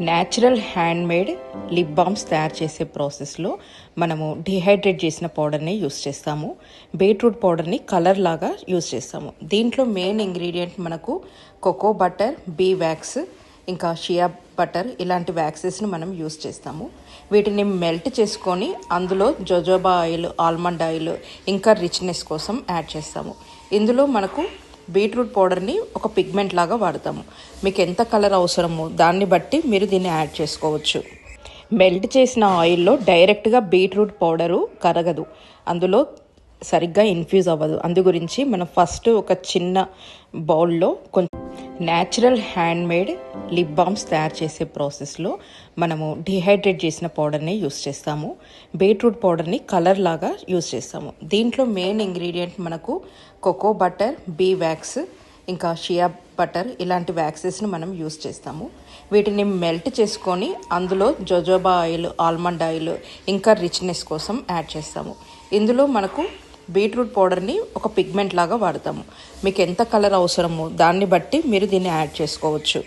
Natural handmade lip balms తయారు చేసే ప్రాసెస్లో మనము డిహైడ్రేట్ చేసిన పౌడర్ని యూస్ చేస్తాము. బీట్రూట్ పౌడర్ని కలర్ లాగా యూస్ చేస్తాము. దీంట్లో మెయిన్ ఇంగ్రీడియంట్ మనకు కోకో బటర్, బీ వ్యాక్స్, ఇంకా షియా బటర్ ఇలాంటి వ్యాక్సెస్ని మనం యూస్ చేస్తాము. వీటిని మెల్ట్ చేసుకొని అందులో జోజోబా ఆయిల్, ఆల్మండ్ ఆయిల్ ఇంకా రిచ్నెస్ కోసం యాడ్ చేస్తాము. ఇందులో మనకు బీట్రూట్ పౌడర్ని ఒక పిగ్మెంట్ లాగా వాడతాము. మీకు ఎంత కలర్ అవసరమో దాన్ని బట్టి మీరు దీన్ని యాడ్ చేసుకోవచ్చు. మెల్ట్ చేసిన ఆయిల్లో డైరెక్ట్గా బీట్రూట్ పౌడరు కరగదు, అందులో సరిగ్గా ఇన్ఫ్యూజ్ అవ్వదు. అందు గురించి మనం ఫస్ట్ ఒక చిన్న బౌల్లో కొంచెం న్యాచురల్ హ్యాండ్మేడ్ లిప్ బామ్స్ తయారు చేసే ప్రాసెస్లో మనము డిహైడ్రేట్ చేసిన పౌడర్ని యూస్ చేస్తాము. బీట్రూట్ పౌడర్ని కలర్ లాగా యూస్ చేస్తాము. దీంట్లో మెయిన్ ఇంగ్రీడియంట్ మనకు కోకో బటర్, బీ వ్యాక్స్, ఇంకా షియా బటర్ ఇలాంటి వ్యాక్సెస్ని మనం యూస్ చేస్తాము. వీటిని మెల్ట్ చేసుకొని అందులో జోజోబా ఆయిల్, ఆల్మండ్ ఆయిల్ ఇంకా రిచ్నెస్ కోసం యాడ్ చేస్తాము. ఇందులో మనకు బీట్రూట్ పౌడర్ని ఒక పిగ్మెంట్ లాగా వాడతాము. మీకు ఎంత కలర్ అవసరమో దాన్ని బట్టి మీరు దీన్ని యాడ్ చేసుకోవచ్చు.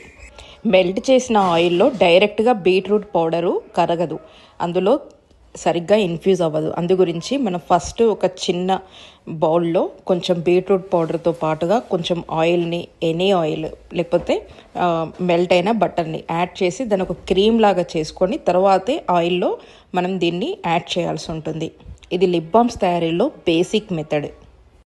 మెల్ట్ చేసిన ఆయిల్లో డైరెక్ట్గా బీట్రూట్ పౌడరు కరగదు, అందులో సరిగ్గా ఇన్ఫ్యూజ్ అవ్వదు. అందు గురించి మనం ఫస్ట్ ఒక చిన్న బౌల్లో కొంచెం బీట్రూట్ పౌడర్తో పాటుగా కొంచెం ఆయిల్ని, ఎనీ ఆయిల్ లేకపోతే మెల్ట్ అయిన బటర్ని యాడ్ చేసి దాన్ని ఒక క్రీమ్ లాగా చేసుకొని తర్వాతే ఆయిల్లో మనం దీన్ని యాడ్ చేయాల్సి ఉంటుంది. ఇది లిప్ బామ్స్ తయారీలో బేసిక్ మెథడ్.